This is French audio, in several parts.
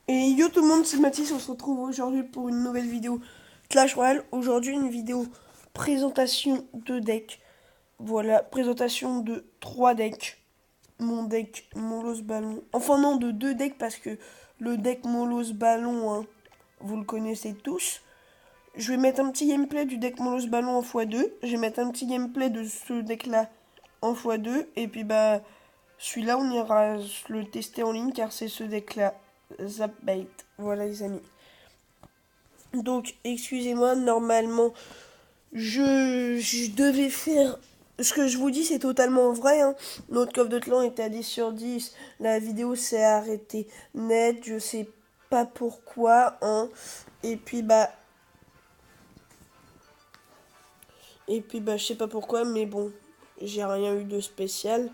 Et yo tout le monde, c'est Mathis, on se retrouve aujourd'hui pour une nouvelle vidéo Clash Royale. Aujourd'hui une vidéo présentation de decks. Voilà, présentation de 3 decks. Mon deck Molos Ballon. Enfin non, de 2 decks parce que le deck Molos Ballon, hein, vous le connaissez tous. Je vais mettre un petit gameplay du deck Molos Ballon en x2. Je vais mettre un petit gameplay de ce deck là en x2. Et puis bah celui-là on ira le tester en ligne car c'est ce deck là. Zapbait. Voilà les amis. Donc, excusez-moi, normalement, je devais faire... Ce que je vous dis, c'est totalement vrai. Hein. Notre coffre de clan était à 10 sur 10. La vidéo s'est arrêtée net. Je sais pas pourquoi. Hein. Et puis, bah... Et puis, bah, je sais pas pourquoi, mais bon, j'ai rien eu de spécial.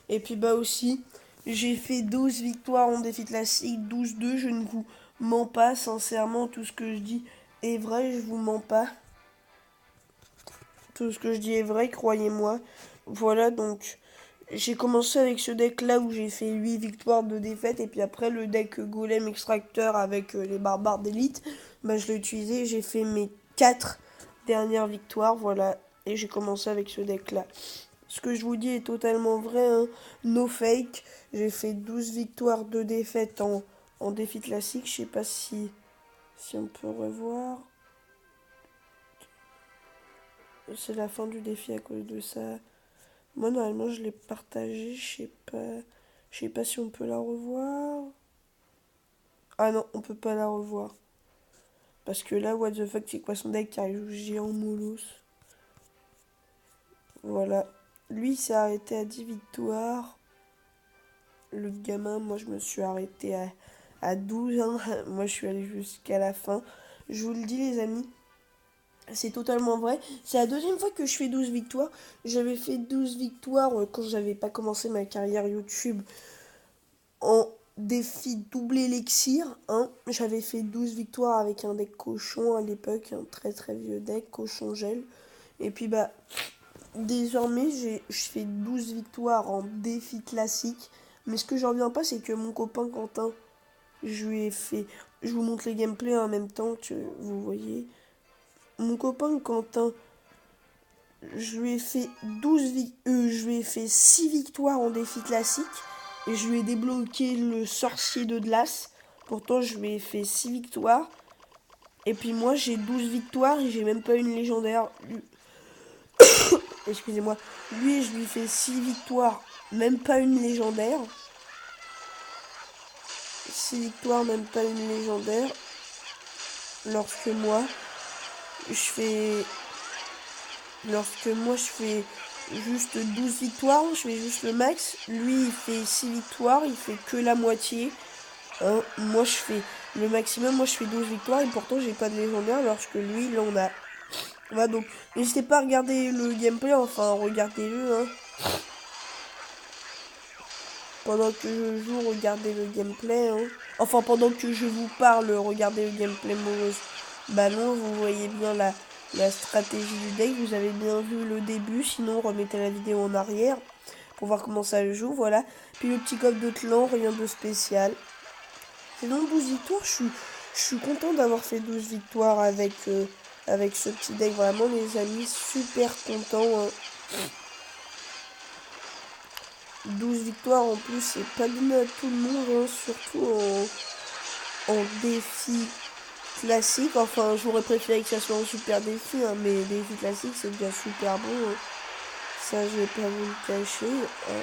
Et puis, bah, aussi, j'ai fait 12 victoires en défi classique, 12-2. Je ne vous mens pas, sincèrement, tout ce que je dis est vrai, je vous mens pas. Tout ce que je dis est vrai, croyez-moi. Voilà, donc j'ai commencé avec ce deck là où j'ai fait 8 victoires de défaite. Et puis après, le deck Golem Extracteur avec les barbares d'élite, bah, je l'ai utilisé. J'ai fait mes 4 dernières victoires. Voilà, et j'ai commencé avec ce deck là. Ce que je vous dis est totalement vrai, hein. No fake. J'ai fait 12 victoires de défaite en défi classique. Je sais pas si on peut revoir. C'est la fin du défi à cause de ça. Moi, normalement, je l'ai partagé. Je sais pas. Je sais pas si on peut la revoir. Ah non, on peut pas la revoir. Parce que là, what the fuck, c'est quoi son deck qui arrive géant Molos. Voilà. Lui, il s'est arrêté à 10 victoires. Le gamin, moi, je me suis arrêté à 12. Hein. Moi, je suis allé jusqu'à la fin. Je vous le dis, les amis. C'est totalement vrai. C'est la deuxième fois que je fais 12 victoires. J'avais fait 12 victoires quand j'avais pas commencé ma carrière YouTube en défi double élixir. Hein. J'avais fait 12 victoires avec un deck cochon à l'époque, un très très vieux deck, cochon gel. Et puis bah, désormais, je fais 12 victoires en défi classique. Mais ce que j'en reviens pas, c'est que mon copain Quentin, je lui ai fait... Je vous montre les gameplays en même temps que vous voyez. Mon copain Quentin, je lui ai fait je lui ai fait 6 victoires en défi classique et je lui ai débloqué le sorcier de glace. Pourtant, je lui ai fait 6 victoires. Et puis moi, j'ai 12 victoires et j'ai même pas une légendaire. Excusez-moi. Lui, je lui fais 6 victoires, même pas une légendaire. 6 victoires, même pas une légendaire. Lorsque moi, je fais je fais juste 12 victoires, je fais juste le max. Lui, il fait 6 victoires, il fait que la moitié. Hein. Moi, je fais le maximum, moi, je fais 12 victoires et pourtant, j'ai pas de légendaire, lorsque lui, il en a. Voilà, donc, n'hésitez pas à regarder le gameplay, enfin, regardez-le. Hein. Pendant que je joue, regardez le gameplay. Hein. Enfin, pendant que je vous parle, regardez le gameplay Molos Ballon. Vous voyez bien la stratégie du deck. Vous avez bien vu le début. Sinon, remettez la vidéo en arrière pour voir comment ça joue. Voilà. Puis le petit coffre de clan, rien de spécial. Sinon, 12 victoires, je suis content d'avoir fait 12 victoires avec ce petit deck. Vraiment, les amis, super content. Hein. 12 victoires en plus, c'est pas donné à tout le monde, hein, surtout en défi classique. Enfin, j'aurais préféré que ça soit en super défi, hein, mais défi classique, c'est déjà super bon. Hein. Ça, je vais pas vous le cacher. Hein.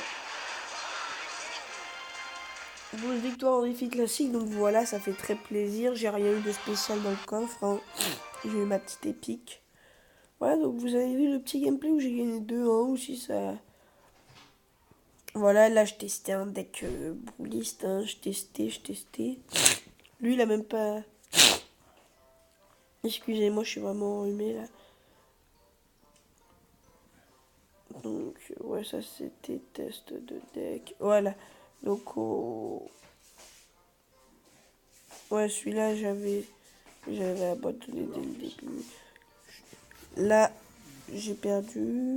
12 victoires en défi classique, donc voilà, ça fait très plaisir. J'ai rien eu de spécial dans le coffre. Hein. J'ai eu ma petite épique. Voilà, donc vous avez vu le petit gameplay où j'ai gagné 2-1 aussi, ça... Voilà, là, je testais un deck brouliste, hein. Je testais. Lui, il a même pas... Excusez-moi, je suis vraiment enrhumé là. Donc, ouais, ça c'était test de deck. Voilà. Donc, ouais, celui-là, j'avais abandonné dès le début. Là, j'ai perdu.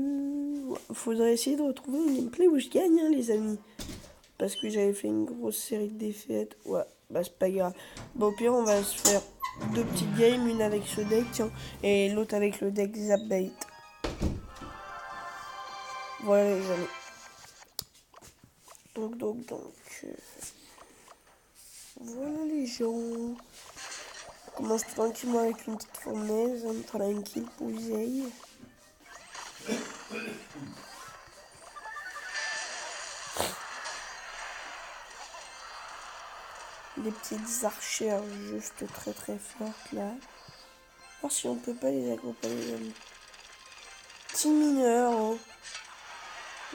Ouais, faudrait essayer de retrouver un gameplay où je gagne, hein, les amis. Parce que j'avais fait une grosse série de défaites. Ouais. Bah, c'est pas grave. Bah, au pire, on va se faire 2 petites games, une avec ce deck, tiens, et l'autre avec le deck Zapbait. Voilà les amis. Donc. Voilà les gens. On commence tranquillement avec une petite fournaise, tranquille, posée. Des petites archères juste très très fortes là. Voir si on peut pas les accompagner d'un petit mineur. Hein.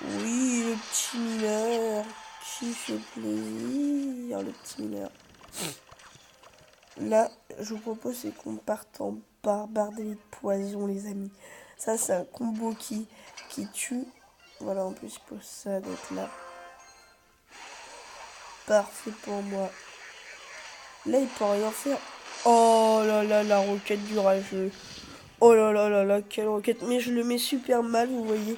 Oui, le petit mineur qui fait plaisir, le petit mineur. Là, je vous propose c'est qu'on parte en barbare d'élite poison, les amis. Ça, c'est un combo qui tue. Voilà, en plus, pour ça d'être là. Parfait pour moi. Là, il peut rien faire. Oh là là, la roquette du rageux. Oh là là là là, quelle roquette. Mais je le mets super mal, vous voyez.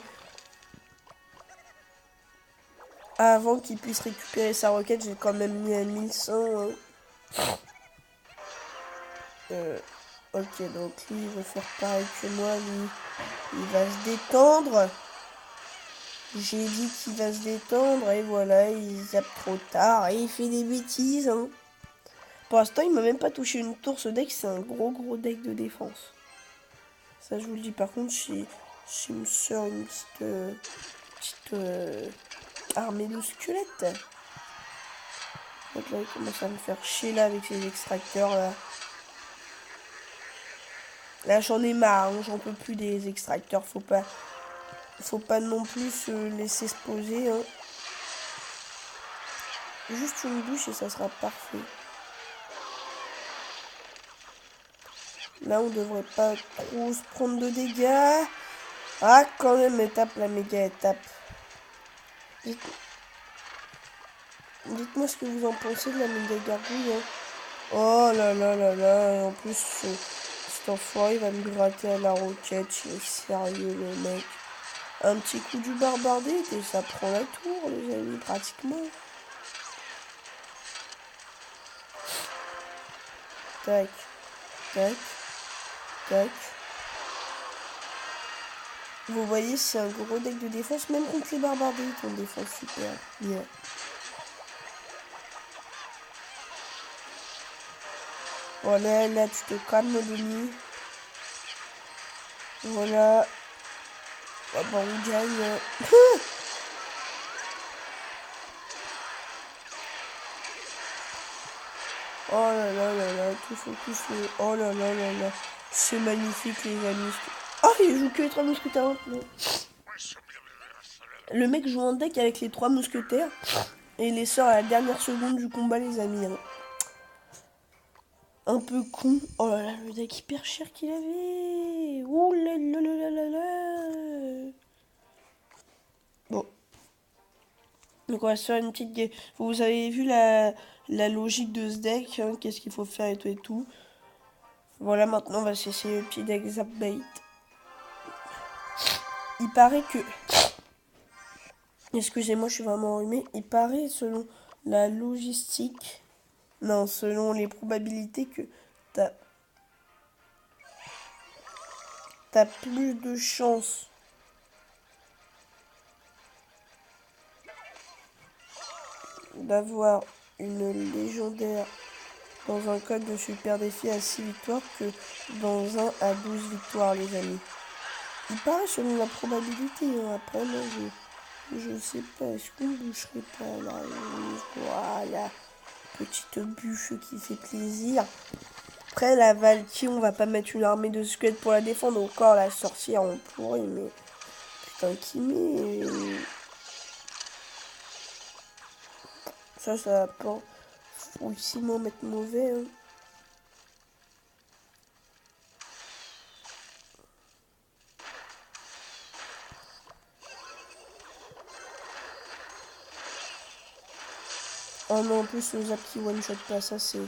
Avant qu'il puisse récupérer sa roquette, j'ai quand même mis à 1100. Hein. Ok, donc lui, il veut faire pareil que moi. Lui, il va se détendre. J'ai dit qu'il va se détendre. Et voilà, il zappe trop tard. Et il fait des bêtises. Hein. Pour l'instant, il m'a même pas touché une tour. Ce deck, c'est un gros deck de défense. Ça, je vous le dis. Par contre, je me sors une petite armée de squelettes. Donc là, il commence à me faire chier là avec ses extracteurs là. Là, j'en ai marre, hein, j'en peux plus des extracteurs. Faut pas non plus se laisser se poser. Hein. Juste une bûche et ça sera parfait. Là, on devrait pas trop se prendre de dégâts. Ah, quand même, elle tape la méga étape. Dites-moi ce que vous en pensez de la méga gargouille. Hein. Oh là là là là. Et en plus, cet enfoiré va me gratter à la roquette. Il est sérieux, le mec. Un petit coup du barbardite et ça prend la tour, les amis, pratiquement. Tac, tac, tac. Vous voyez, c'est un gros deck de défense. Même contre les barbardites, on défend super bien. Voilà, là, tu te calmes, Denis. Voilà. Ah bah, on gagne. Oh là là là là, tout focus. Oh là là là là. C'est magnifique, les amis. Oh, il joue que les 3 mousquetaires maintenant. Le mec joue un deck avec les 3 mousquetaires. Et il les sort à la dernière seconde du combat, les amis. Hein. Un peu con. Oh là là, le deck hyper cher qu'il avait. Ouh là là là là là là. Bon. Donc on va se faire une petite game. Vous avez vu la logique de ce deck. Hein, qu'est-ce qu'il faut faire et tout et tout. Voilà, maintenant on va s'essayer le petit deck Zapbait. Il paraît que... Excusez-moi, je suis vraiment enrhumé. Il paraît, selon la logistique... Non, selon les probabilités que t'as plus de chances d'avoir une légendaire dans un code de super défi à 6 victoires que dans un à 12 victoires, les amis. Il paraît selon la probabilité. Hein. Après, moi, je sais pas. Est-ce qu'on boucherait pas là? Voilà. Petite bûche qui fait plaisir. Après, la Valkyrie, on va pas mettre une armée de squelettes pour la défendre. Encore la sorcière, on pourrait, mais... Putain, qui met... Ça va pas forcément mettre mauvais. Hein. Oh non, en plus, le zap qui one-shot pas, ça c'est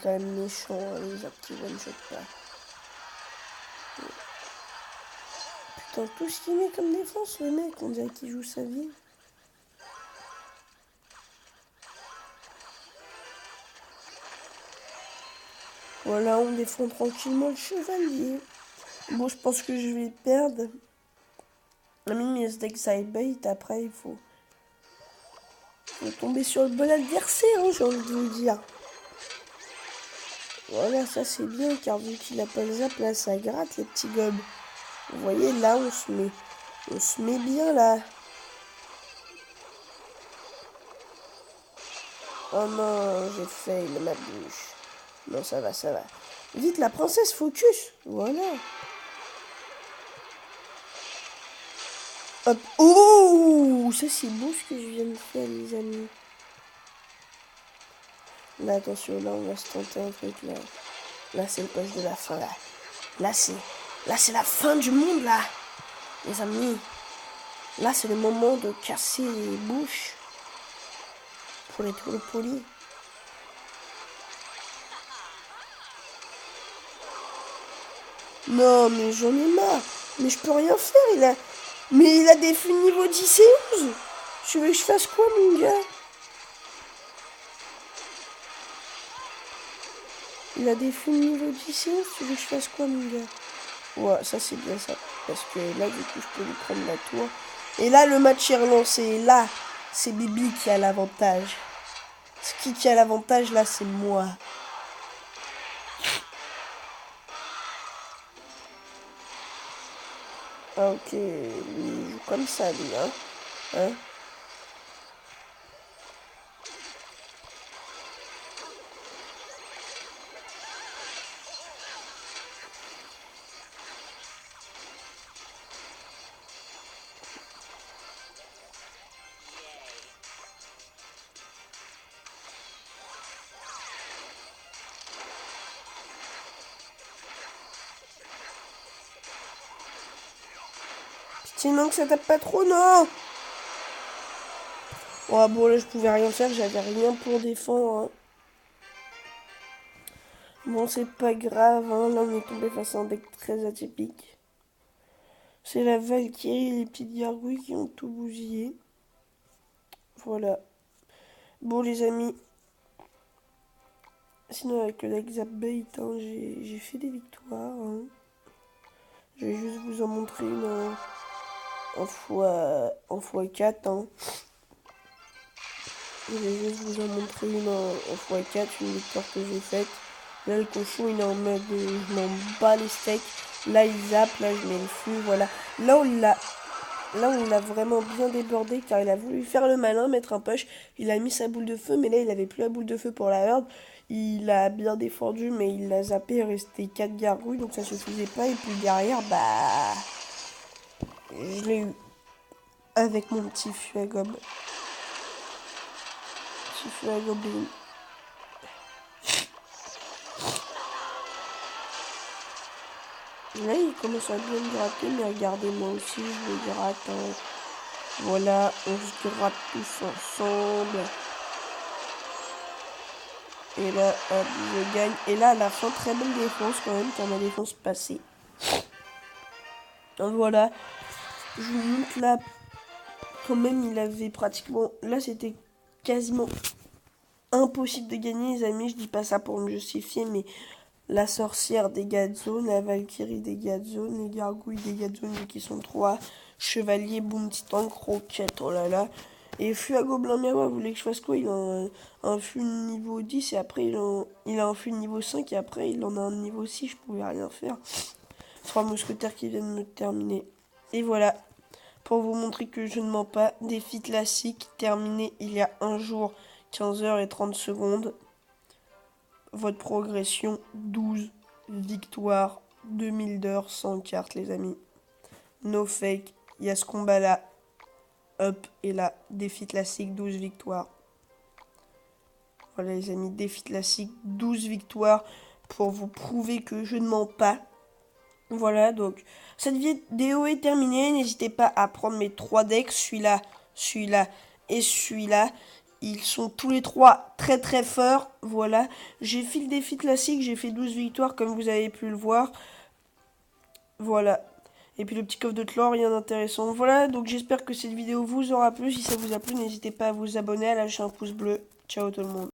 quand même méchant, hein, le zap qui one-shot pas. Putain, tout ce qu'il met comme défense, le mec, on dirait qu'il joue sa vie. Voilà, on défend tranquillement le chevalier. Bon, je pense que je vais perdre. Mais dès que ça bait, après, il faut tomber sur le bon adversaire, hein, j'ai envie de vous dire. Voilà, ça c'est bien, car vu qu'il a pas le zap, là, ça gratte, les petits gobes. Vous voyez, là, on se met bien, là. Oh non, j'ai fail ma bouche. Non, ça va, ça va. Vite, la princesse, focus. Voilà. Hop. Oh, ça c'est beau ce que je viens de faire, les amis. Là, attention, là, on va se tenter un truc, là. Là, c'est le poste de la fin, là. Là, c'est la fin du monde, là. Les amis. Là, c'est le moment de casser les bouches. Pour être poli. Non, mais j'en ai marre. Mais je peux rien faire, Mais il a des flux niveau 10 et 11. Tu veux que je fasse quoi, mon gars? Il a des flux niveau 10 et 11. Tu veux que je fasse quoi, mon gars? Ouais, ça, c'est bien ça. Parce que là, du coup, je peux lui prendre la tour. Et là, le match est relancé. Et là, c'est Bibi qui a l'avantage. Qui a l'avantage, là, c'est moi. Ah, ok, il joue comme ça, lui, hein. Sinon que ça tape pas trop, non. Ouais, bon, là, je pouvais rien faire, j'avais rien pour défendre, hein. Bon, c'est pas grave, hein. Là, on est tombé face à un deck très atypique. C'est la Valkyrie et les petites gargouilles qui ont tout bousillé. Voilà. Bon, les amis. Sinon, avec le deck Zapbait, hein, j'ai fait des victoires, hein. Je vais juste vous en montrer une en x4, hein. Je vais juste vous en montrer une en x4, une victoire que j'ai faite. Là, le cochon, il est en mode je m'en bats les steaks. Là, il zappe, là, je mets le feu, voilà. Là, on l'a vraiment bien débordé car il a voulu faire le malin, mettre un push. Il a mis sa boule de feu, mais là, il avait plus la boule de feu pour la horde. Il a bien défendu, mais il l'a zappé. Il restait 4 gargouilles, donc ça suffisait pas. Et puis derrière, bah, je l'ai eu avec mon petit feu à gobe. Petit feu à gobelin. Là, il commence à bien me gratter, mais regardez, moi aussi, je me gratte, hein. Voilà, on se gratte tous ensemble. Et là, hop, je gagne. Et là, à la fin, très belle défense quand même, car ma défense passée. Donc voilà, je vous montre là, quand même, il avait pratiquement... Là, c'était quasiment impossible de gagner, les amis. Je dis pas ça pour me justifier, mais la sorcière dégâts de zone, la Valkyrie dégâts de zone, les gargouilles dégâts de zone, qui sont 3, chevalier, boom, titan, croquette, oh là là. Et fût à gobelin miroir, vous voulez que je fasse quoi? Il a un fût niveau 10 et après il a un fût niveau 5 et après il en a un niveau 6, je pouvais rien faire. 3 mousquetaires qui viennent me terminer. Et voilà, pour vous montrer que je ne mens pas, défi classique terminé il y a un jour, 15h et 30 secondes. Votre progression, 12 victoires, 2000 d'heures sans carte, les amis. No fake, il y a ce combat là. Hop, et là, défi classique, 12 victoires. Voilà les amis, défi classique, 12 victoires pour vous prouver que je ne mens pas. Voilà, donc cette vidéo est terminée. N'hésitez pas à prendre mes 3 decks, celui-là, celui-là et celui-là. Ils sont tous les 3 très très forts. Voilà, j'ai fait le défi classique, j'ai fait 12 victoires comme vous avez pu le voir. Voilà. Et puis le petit coffre de Chlore, rien d'intéressant. Voilà, donc j'espère que cette vidéo vous aura plu. Si ça vous a plu, n'hésitez pas à vous abonner, à lâcher un pouce bleu. Ciao tout le monde.